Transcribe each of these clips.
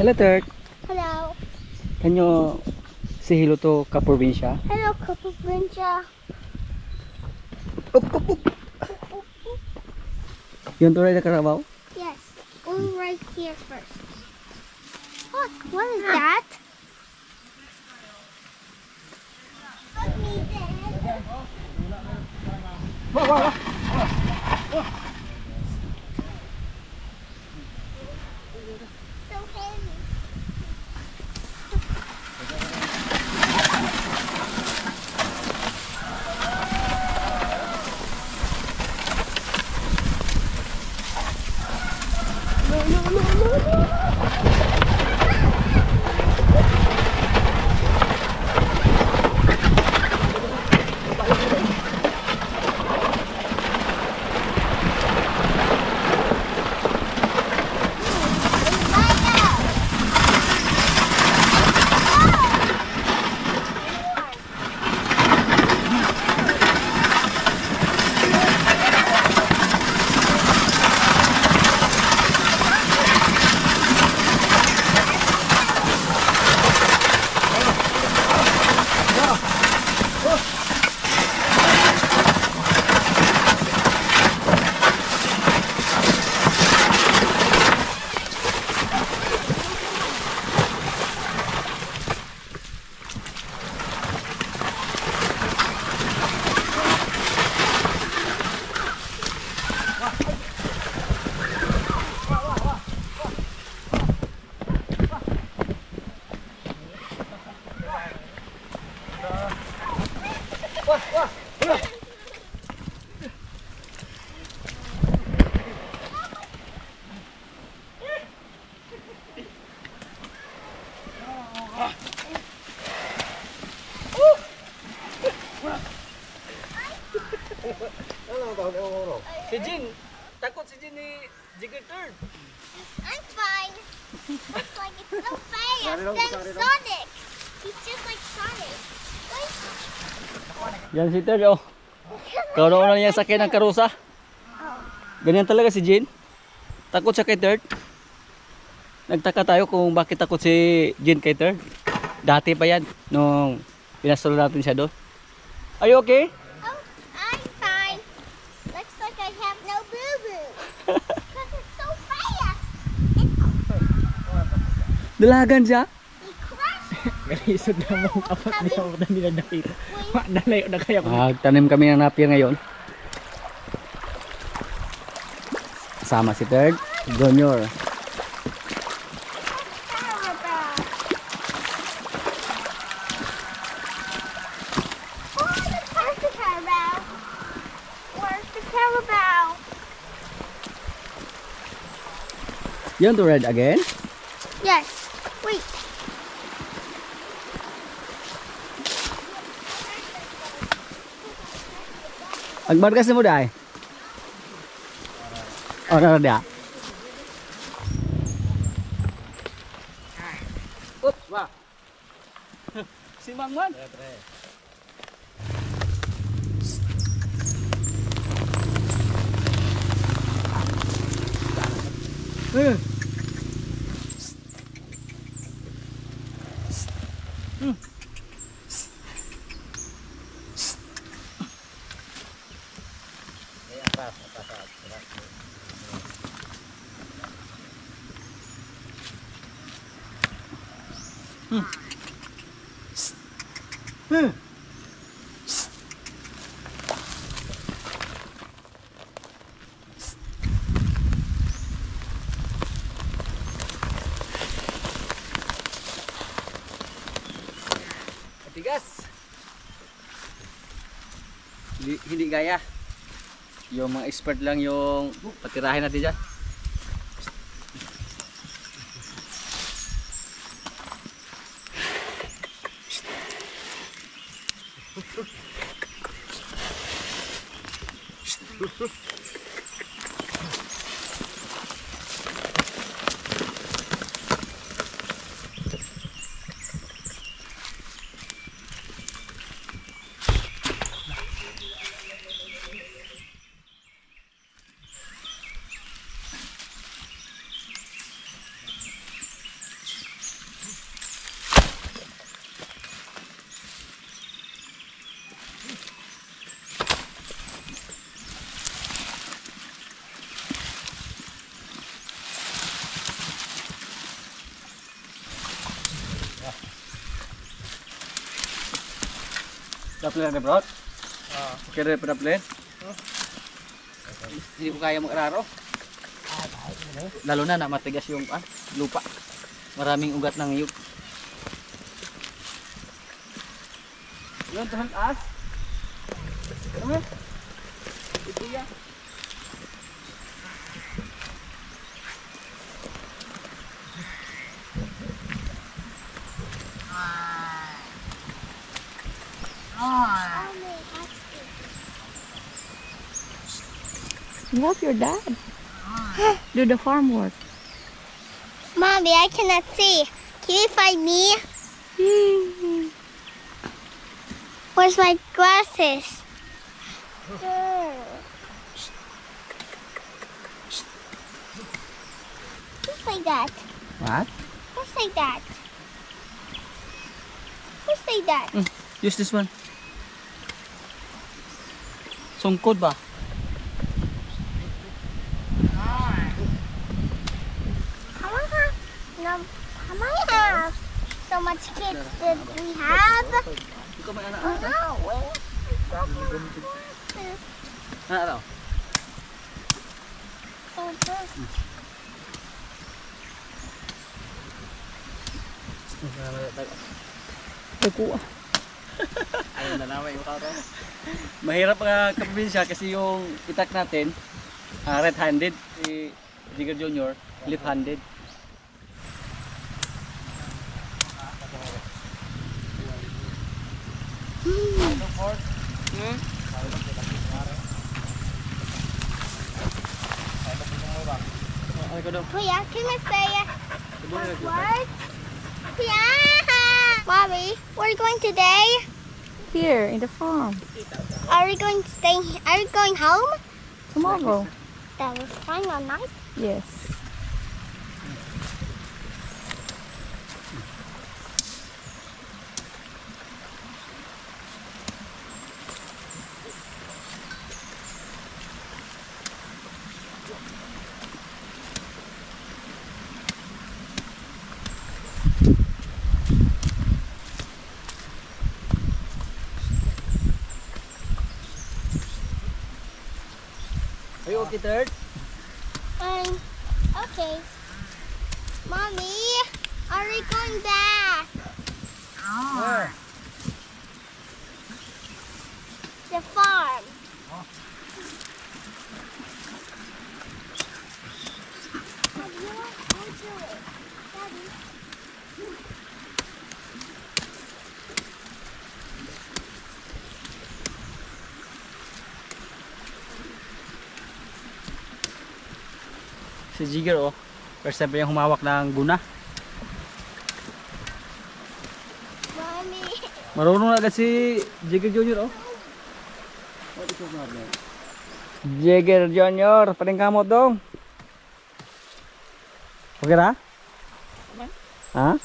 Hello, Tert. Hello. Can you say hello to Kaprovincia? Hello, Kaprovincia. Up, up, up. You want to ride the Carabao? Yes. We'll right here first. Look, what is that? So heavy. Si Jin, takut si Jin ni Jigger Tert. I'm fine. It's like it's so fast. Then Sonic. He's just like Sonic. Yan si Tert, oh. Karoon na niya sakay ng karusa. Ganyan talaga si Jin. Takot siya kay Tert. Nagtaka tayo kung bakit takot si Jin kay Tert. Dati pa yan, nung pinastolo natin siya doon. Are you okay? Oh, I'm fine. Looks like I have no boo-boo. Because it's so fast. Dalagan siya. He crashed. Galisod na mong apat di ako na nila nakita. Nalayo na kaya ko. Magtanim kami ng napier ngayon. Kasama si Tert Junior. You want to ride again? Yes. Wait. Agbarkas mo dai. Oh, na dia. Oops, wah. Si Mangwan. Tigas. Hindi gaya. Yung mga expert lang yung patirahin natin dyan. Daplin na bro. Okay rin pa daplin. Hindi ko kaya mag-araro. Lalo na matigas yung lupa. Maraming ugat ng iyog. Yun, tahan taas. Ano? Ito yan. You help your dad. Do the farm work. Mommy, I cannot see. Can you find me? Where's my glasses? Who's like that? What? Who's like that? Who's like that? Use this one. Sungkod ba? How many have so much kids did we have? Ikaw may anak. Oh no! Anak daw. Oh, this. Nagkuha. Ayun na naman yung tao. Mahirap ang kaprobinsya kasi yung itak natin red-handed. Si Jigger Junior, left-handed. Kuya, can I say a word? Yeah! Mommy, where are you going today? Here in the farm. Are we going to stay? Are we going home? Tomorrow. That was fine all night. Yes. Are you okay, Third? Okay. Mommy, are we going back? Where? The farm. Daddy, go do it. Daddy. Si Jigger oh. First time pa yung humawak ng guna. Mommy. Marunong na agad si Jigger Junior oh. Jigger Junior, paling kamot dong. Okay na? Ha?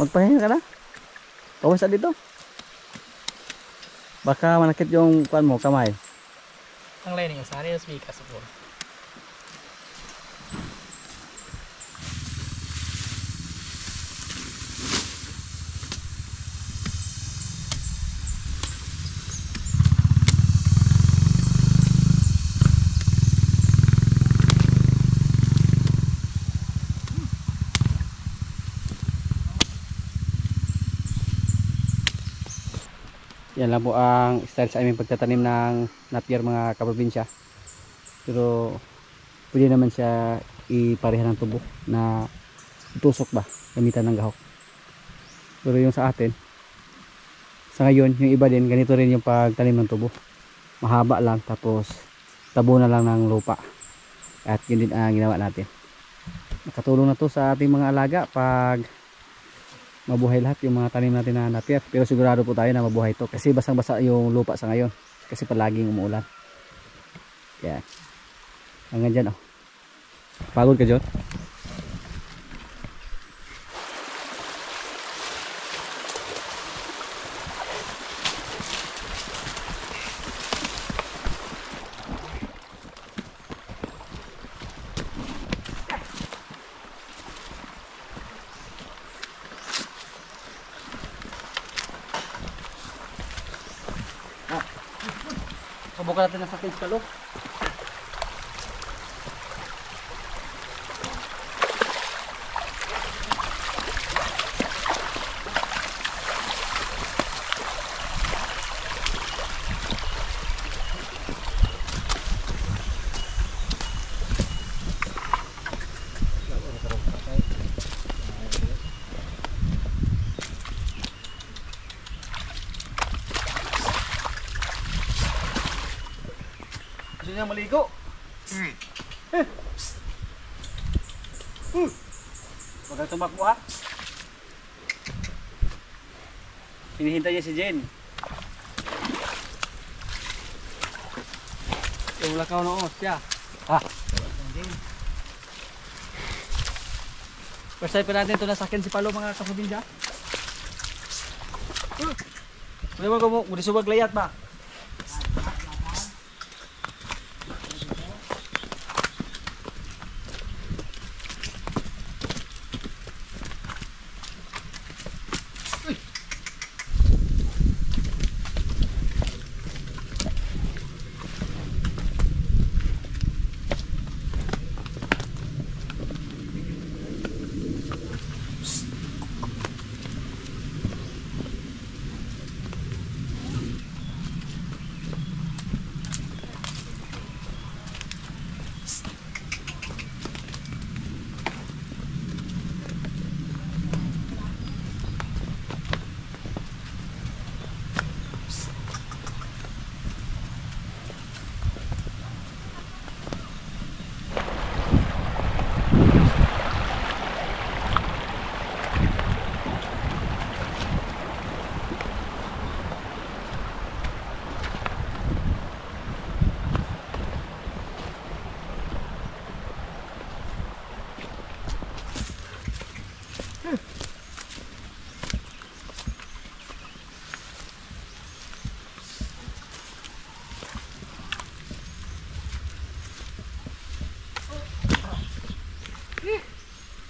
Magpahinga ka na? Kawas na dito? Baka manakit yung kuan mo, kamay. Ang lain yung sana yung speaker sa phone. Yan lang po ang style sa aming pagtatanim ng napier mga kaprobinsya. Pero pwede naman siya ipareha ng tubo na tusok ba, gamitan ng gahok. Pero yung sa atin, sa ngayon, yung iba din, ganito rin yung pagtanim ng tubo. Mahaba lang, tapos tabo na lang ng lupa. At yun din ang ginawa natin. Nakatulong na to sa ating mga alaga pag mabuhay lahat yung mga tanim natin na napier. Pero sigurado po tayo na mabuhay to kasi basang basa yung lupa sa ngayon kasi palaging umuulan. Kaya hanggang dyan oh. Pagod ka John? Subukan natin ang sakit si Palo. Gusto niya maligo. Huwag kang tumakbo ha. Hinihintay niya si Jen. Yung lakaw na siya. Ha? First time pa natin ito nasakin si Palo mga kapabinja. Muli mo muli subag layat ba?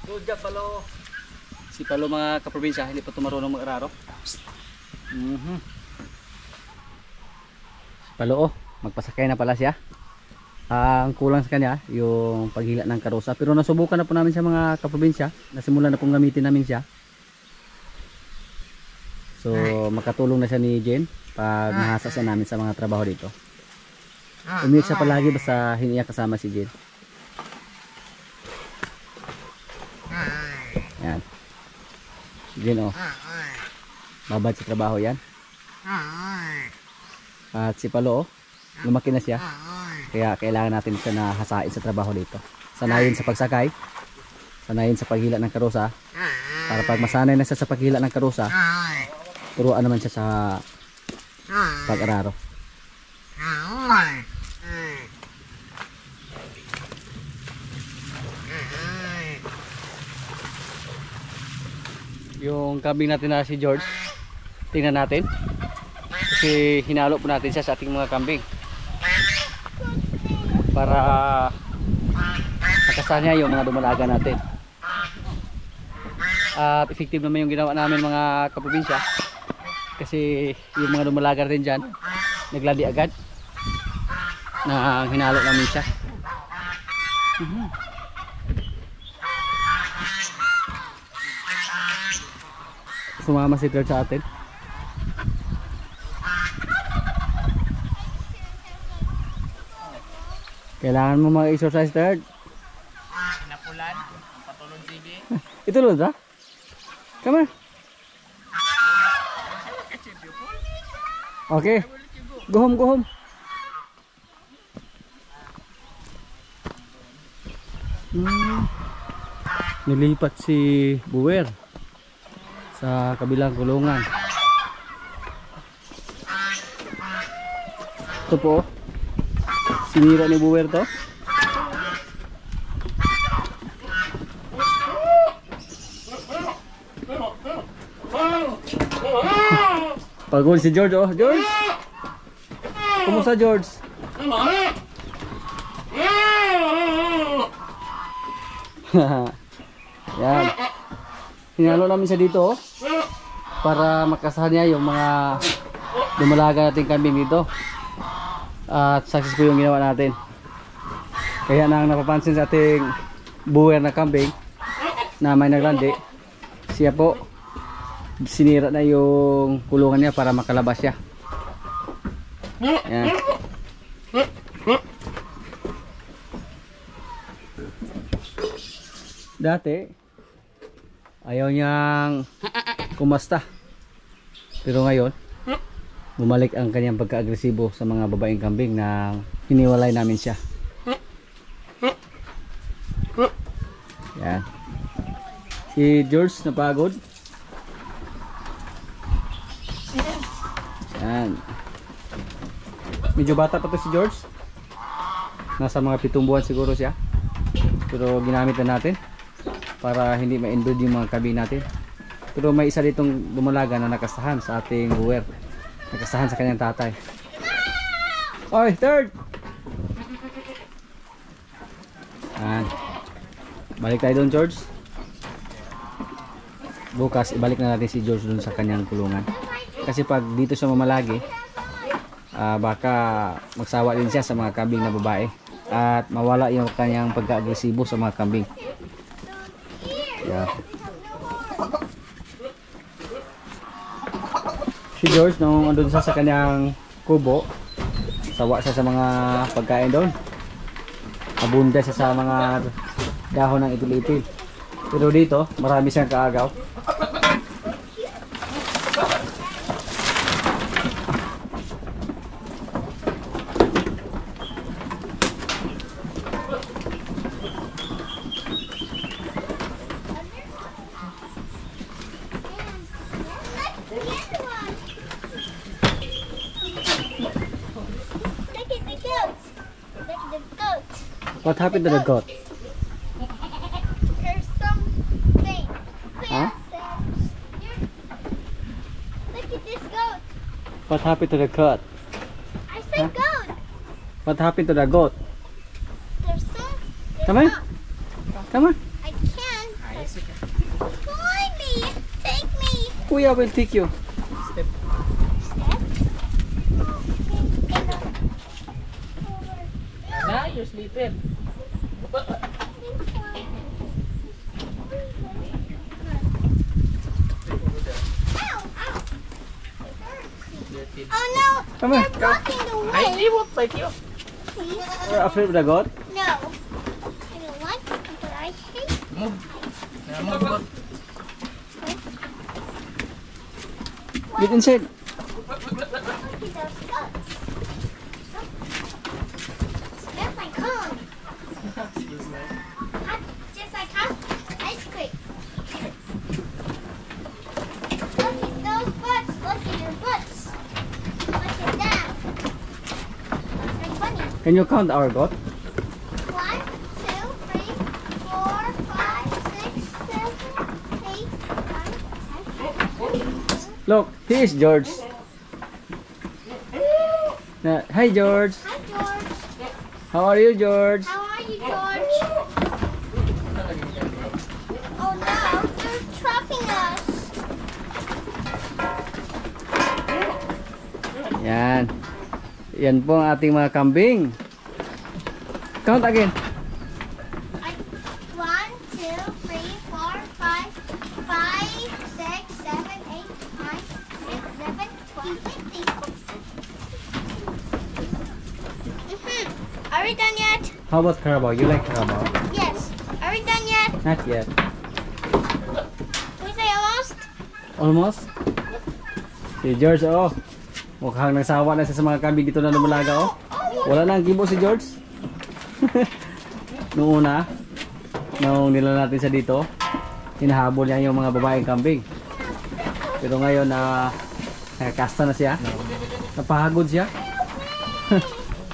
Good job, Palo. Si Palo mga kaprobinsya, hindi pa tumarunong mag-araro. Palo, magpasakay na pala siya. Ang kulang sa kanya, yung paghila ng karosa. Pero nasubukan na po namin siya mga kaprobinsya. Nasimulan na pong gamitin namin siya. So, makatulong na siya ni Jen pag nahasa siya namin sa mga trabaho dito. Umiyak siya palagi basta hindi niya kasama si Jen. Yan. Jen babad sa trabaho yan. At si Palo lumaki na siya. Kaya kailangan natin siya na hasain sa trabaho dito. Sanayin sa pagsakay. Sanayin sa paghila ng karosa. Para pag masanay na siya sa paghila ng karosa, turuan naman siya sa pag-araro. Yung kambing natin na si George, tingnan natin kasi hinalo po natin siya sa ating mga kambing para makasanya yung mga dumalaga natin. At effective naman yung ginawa namin mga kaprobinsya kasi yung mga dumalaga rin dyan nagladi agad na hinalo namin siya. Sumama si George sa atin. Kailangan mo mag-exercise, George. Pinapulan, patulog sige. Ito lod ha? Come on. Okay. Go home, go home. Nilipat si Buwer sa kabilang gulungan. Ito po, sinira ni Buwer to. Pagod si George, oh George. Kumusta George? Yan. Hinalo namin siya dito oh, para makasahan niya yung mga dumalaga nating kambing dito. At successful yung ginawa natin. Kaya nang napapansin sa ating buwer na kambing na may naglandi, siya po sinira na yung kulungan niya para makalabas siya. Yan. Dati ayaw niyang kumasta, pero ngayon bumalik ang kanyang pagka-agresibo sa mga babaeng kambing na hiniwalay namin siya. Yan. Si George napagod. Yan. Medyo bata pa to si George. Nasa mga 7 buwan siguro siya. Pero ginamit na natin para hindi ma-inbreed yung mga kambing natin. Pero may isa ditong dumalaga na nakasahan sa ating buwer. Nakasahan sa kanyang tatay. Oy, third! Yan. Balik tayo doon, George. Bukas ibalik na natin si George doon sa kanyang kulungan. Kasi pag dito siya mamalagi, baka magsawa din siya sa mga kambing na babae. At mawala yung kanyang pagka-agresibo sa mga kambing. Yeah. Si George nung andun sa kanyang kubo, sawa siya sa mga pagkain doon. Abunda siya sa mga dahon ng itil-itil. Pero dito, marami siyang kaagaw. Look at the goats. Look at the goats. What happened to the goat? There's something. Huh? Look at this goat. What happened to the goat? I said goat. What happened to the goat? There's some. Come on. Come on. I can. Find me. Take me. Kuya will take you. Step. Na, you're sleeping. Oh no! Come on. They're blocking the I way. he won't bite you. You're afraid of the goat? No. I don't like it, but I hate Move. Move. Get inside. those goats. That's my cone. Just like ice cream. Look at those butts. Look at your butts. Look at them. They're funny. Can you count our goat? 1, 2, 3, 4, 5, 6, 7, 8, 9, 10. Look, he is George. Hi George. Hi, George. How are you, George? How are you, George? Oh no, they're trapping us. Yan. Yan po ang ating mga kambing. Count again. 1, 2, 3, 4, 5, 6, 7, 8, 9, 10, 11, 12, 15. Are we done yet? How about Carabao? You like Carabao? Yes. Are we done yet? Not yet. Can we say almost? Almost? Si George, oh. Mukhang nagsawa na siya sa mga kambing dito na lumalaga, oh. Wala na ang gibo si George. Noong una, nung nila natin siya dito, hinahabol niya yung mga babaeng kambing. Pero ngayon na kasta na siya. Napahagod siya.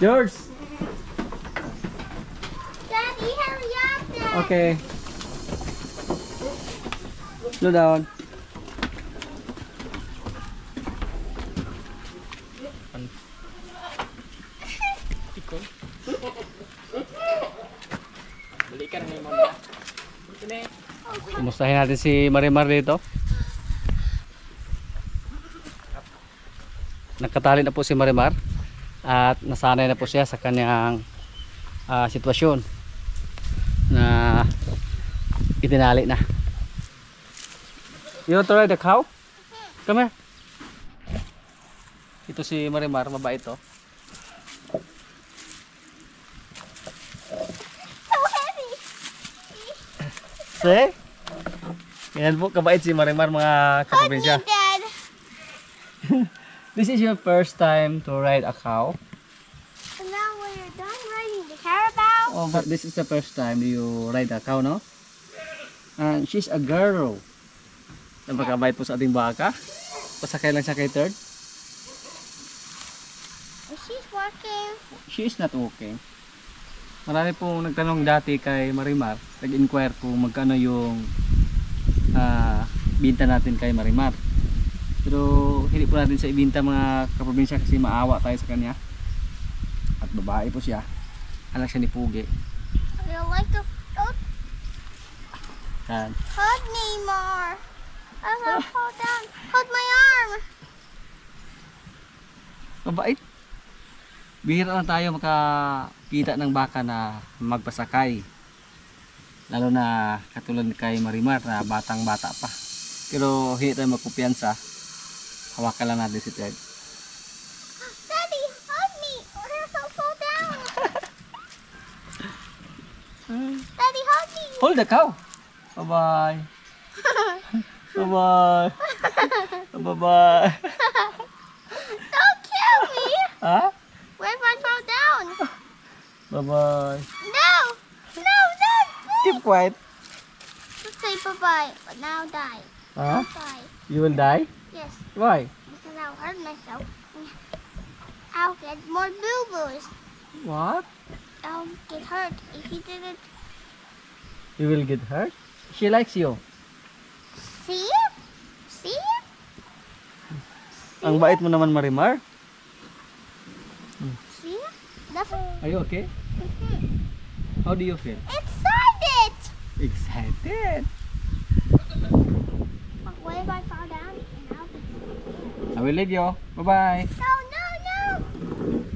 George! Daddy, hurry up there. Okay. Slow down. Balikan mo muna. Kumustahin natin si Marimar dito. Nakatali na po si Marimar. At nasanay na po siya sa kanyang sitwasyon na itinali na. You want to ride the cow? Come here. Ito si Marimar, mabait to. So heavy. See? Yan po, kabait si Marimar mga Hug me, kaprobinsya. Dad. This is your first time to ride a cow? And now when you're done riding the carabao, Oh, but this is the first time you ride a cow, no? And she's a girl. Napakabait po sa ating baka. Pasakay lang siya kay Third. she's walking. She is not walking. Marami pong nagtanong dati kay Marimar, nag-inquire kung magkano yung binta natin kay Marimar. Pero hindi po natin sa ibinta mga kaprobinsya kasi maawa tayo sa kanya. At babae po siya. Anak siya ni Pugi. You like to Yan. hug me more. I want to fall down. Hold my arm. Mabait. Bihira lang tayo makakita ng baka na magpasakay. Lalo na katulad kay Marimar na batang bata pa. Pero hindi tayo magkumpiyansa. Hawakan lang natin si Ted. Daddy, hug me or else I'll fall down. Daddy, hug me. Hold the cow. Bye-bye. Bye-bye. Bye-bye. Don't kill me. Ha? What if I fall down? Bye-bye. No. No, Dad. Keep quiet. Let's say bye-bye, but now die. Ha? Bye. You will die? Yes, Why? because I'll hurt myself. I'll get more boo-boos. What? I'll get hurt if you didn't You will get hurt? She likes you. see. See? Ang bait mo naman, Marimar. See? Nothing. Are you okay? How do you feel? Excited. Excited. But what if I fall down and I'll be I will leave you. Bye-bye. No, no, no.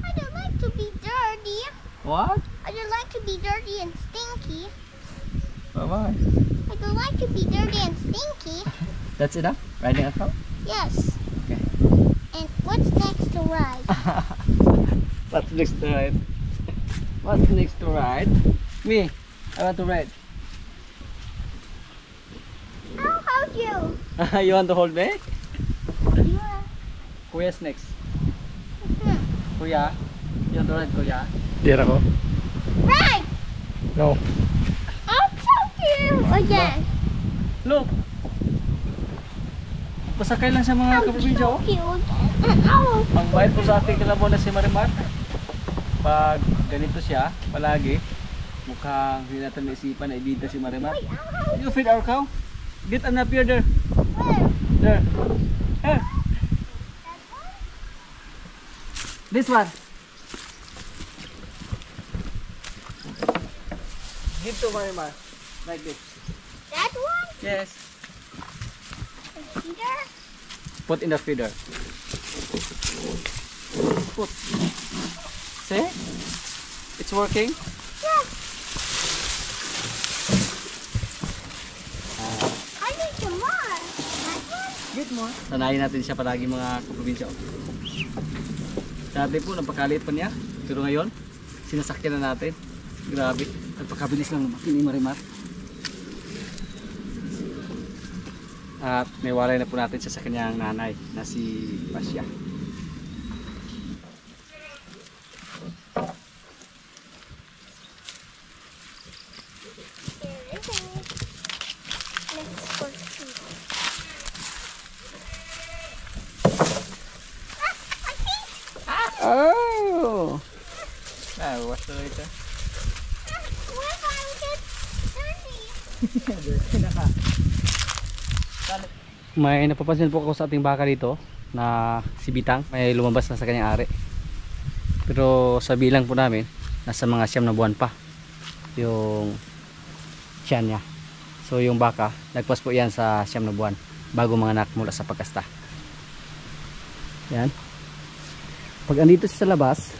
I don't like to be dirty. What? I don't like to be dirty and stinky. Bye-bye. I don't like to be dirty and stinky. That's enough? Riding a cow? Yes. Okay. And what's next to ride? What's next to ride? What's next to ride? Me. I want to ride. I'll hug you. You want to hold me? Yeah. Kuya's next. Hmm. Kuya. You want to ride, Kuya? Tira ko. Ride. No. I'll choke you again. Look. Pasakay lang sa mga kaprobinsya, oh. Choke you again. Ow. Ang bait po sa ating kalabaw na si Marimar. Pag ganito siya, palagi, mukhang hindi natin naisipan na ibida si Marimar. Wait, I'll hug You feed our cow? Get an up here there. Where? There. Here. That one? This one. Give to Marimar. Like this. That one? Yes. The feeder? Put in the feeder. Put. See? It's working. Yes. I need some more. That one? Get more. Sanayin natin siya palagi mga kaprobinsya. Dati po, napakaliit pa niya. Pero ngayon, sinasakyan na natin. Grabe. Napakabilis lang lumaki ni Marimar. At may walay na po natin siya sa kanyang nanay na si Pasya. There is a next for two. I think. Oh! Ah, what's the later? What if I get dirty? May napapansin po ako sa ating baka dito na si Bitang may lumabas na sa kanyang ari. Pero sa bilang po namin, nasa mga 9 na buwan pa yung tiyan niya. So yung baka, nagpas po yan sa 9 na buwan bago mga anak mula sa pagkasta. Yan. Pag andito siya sa labas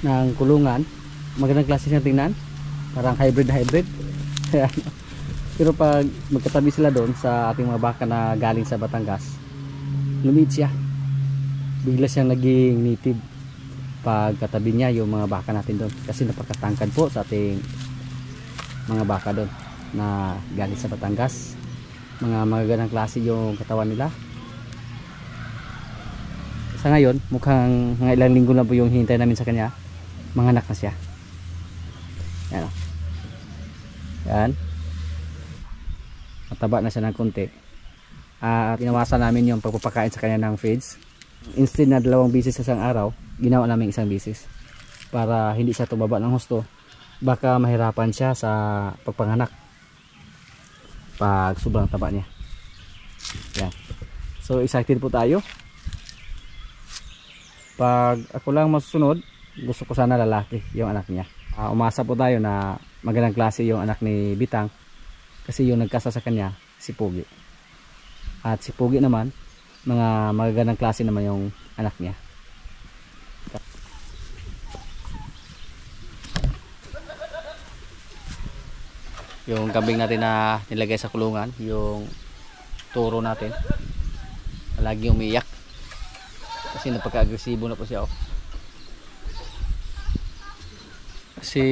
ng kulungan, magandang klase siyang tingnan. Parang hybrid. Pero pag magkatabi sila doon sa ating mga baka na galing sa Batangas, lumiit siya. Bigla siyang naging native pag katabi niya yung mga baka natin doon. Kasi napakatangkad po sa ating mga baka doon na galing sa Batangas. Mga magagandang klase yung katawan nila. Sa ngayon, mukhang mga ilang linggo na po yung hintay namin sa kanya. Manganak na siya. Yan o. Yan. Mataba na siya ng konti. At inawasan namin yung pagpapakain sa kanya ng feeds. Instead na 2 bisis sa isang araw, ginawa namin 1 bisis. Para hindi siya tumaba ng husto. Baka mahirapan siya sa pagpanganak pag sobrang taba niya. Yan. So excited po tayo. Pag ako lang masusunod, gusto ko sana lalaki yung anak niya. Umasa po tayo na magandang klase yung anak ni Bitang. Kasi yung nagkasa sa kanya, si Pugi. At si Pugi naman, mga magagandang klase naman yung anak niya. Yung kambing natin na nilagay sa kulungan, yung turo natin, lagi umiyak. Kasi napaka-agresibo na po siya. Si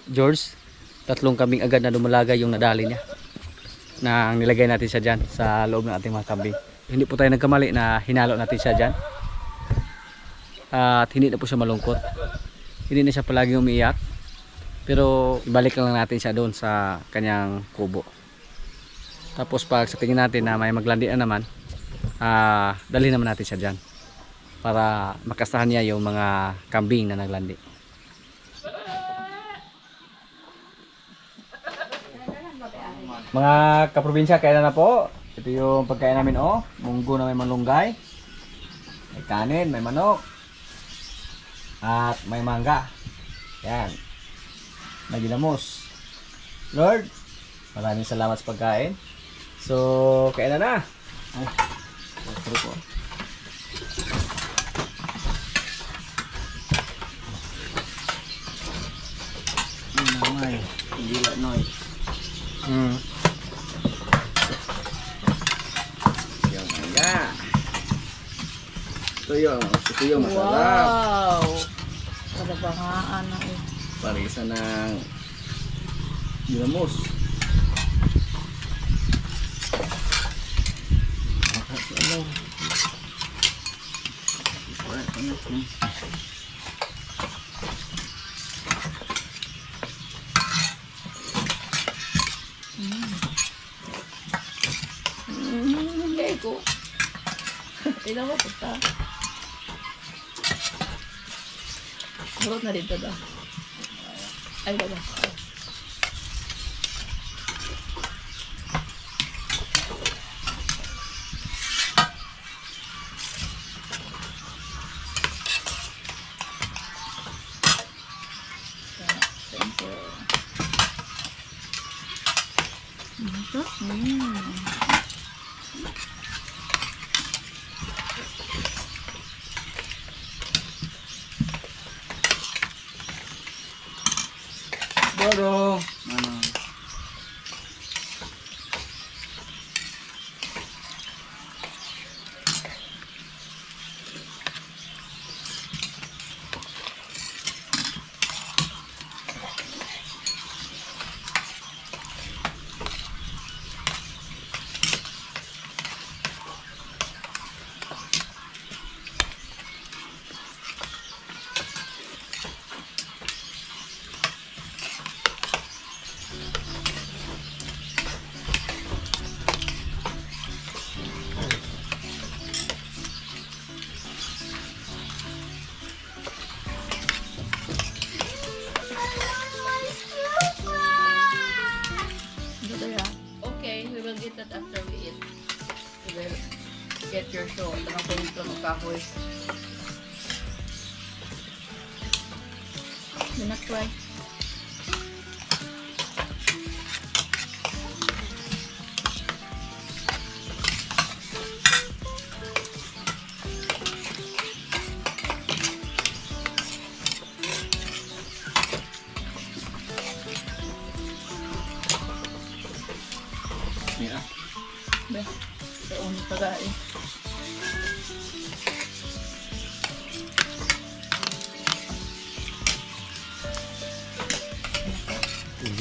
George, 3 kambing agad na dumalaga yung nadali niya na ang nilagay natin siya dyan sa loob ng ating mga kambing. Hindi po tayo nagkamali na hinalo natin siya dyan. At hindi na po siya malungkot. Hindi na siya palagi umiiyak. Pero ibalik lang natin siya doon sa kanyang kubo. Tapos pag sa tingin natin na may maglandian naman, dali naman natin siya dyan para makastahan niya yung mga kambing na naglandi. Mga kaprobinsya, kaya na po. Ito yung pagkain namin, munggo na may malunggay, may kanin, may manok, at may mangga. Yan, may ginamos. Lord, maraming salamat sa pagkain. So, kaya na. Ay, sarap po. Ay, hindi la noy. Yung mangga. Ito yung masarap. Wow! Kadabangaan na eh. Parisa ng ginamos. Lego. Tignan mo puta. Burot na dito daw. Ay, baba. Thank you. Doro. Okay, we will get that after we eat. We will get your show. Tanong ko dito ng kahoy. Do not try.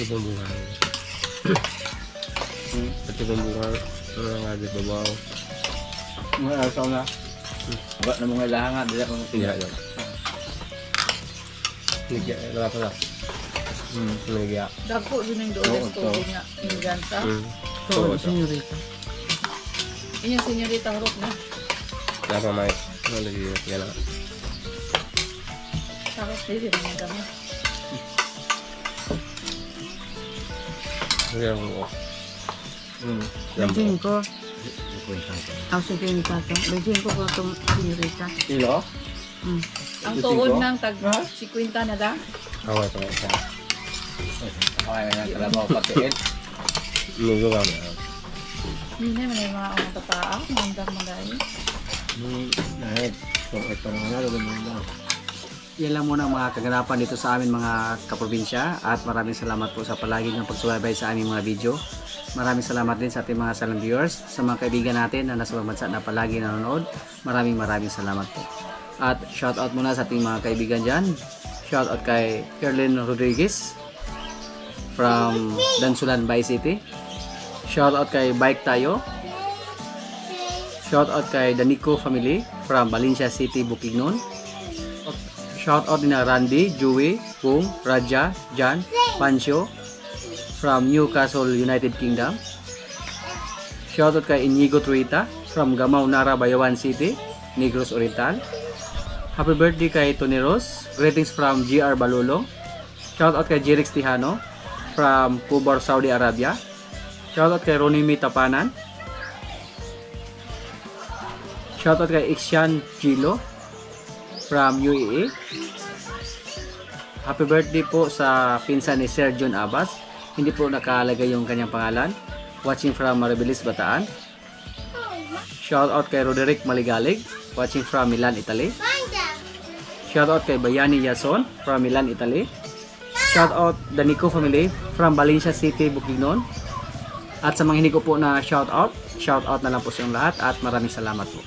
Pati pembukaan. Pati pembukaan. Ang agad babaw. Mga asaw na. Ba na mga lahangan dila kung Iya, iya. Ligya, wala pala. Ligya. Dako din yung doon sa tubig nga. Yung gansa. Oo, senyorita. Yun yung senyorita harap na. Kenapa may? Lagi yan. Tapos din naman kami. Ayan ko. Bejing ko. Ang senyorita to. Bejing ko ko itong senyorita. Ilo. Ang tuod ng tag 50 na da. Away pa isa. Okay na yan. Kalabaw patiin. Lugo kami. Hindi na man yung mga unang tataa. Mandang magaling. Yan lang muna ang mga kaganapan dito sa amin mga kaprobinsya at maraming salamat po sa palagi ng pagsubaybay sa aming mga video. Maraming salamat din sa ating mga silent viewers, sa mga kaibigan natin na nasa bansa na palagi nanonood. Maraming salamat po. At shout out muna sa ating mga kaibigan dyan. Shout out kay Kerlin Rodriguez from Dansulan, Bay City. Shout out kay Bike Tayo. Shout out kay Danico family from Valencia City, Bukidnon. Shout out din na Randy, Joey, Pung, Raja, Jan, Pancho from Newcastle, United Kingdom. Shout out kay Inigo Truita from Gamao, Nara, Bayawan City, Negros Oriental. Happy birthday kay Tony Rose. Greetings from GR Balulong. Shout out kay Jerix Tihano from Kubar, Saudi Arabia. Shout out kay Ronimi Tapanan. Shoutout kay Ikshan Gilo from UAE. Happy birthday po sa pinsan ni Sir John Abbas. Hindi po nakalagay yung kanyang pangalan. Watching from Maribelis, Bataan. Shoutout kay Roderick Maligalig. Watching from Milan, Italy. Shoutout kay Bayani Yason from Milan, Italy. Shoutout Danico family from Valencia City, Bukidnon. At sa mga hindi ko po na shoutout na lang po sa inyong lahat at maraming salamat po.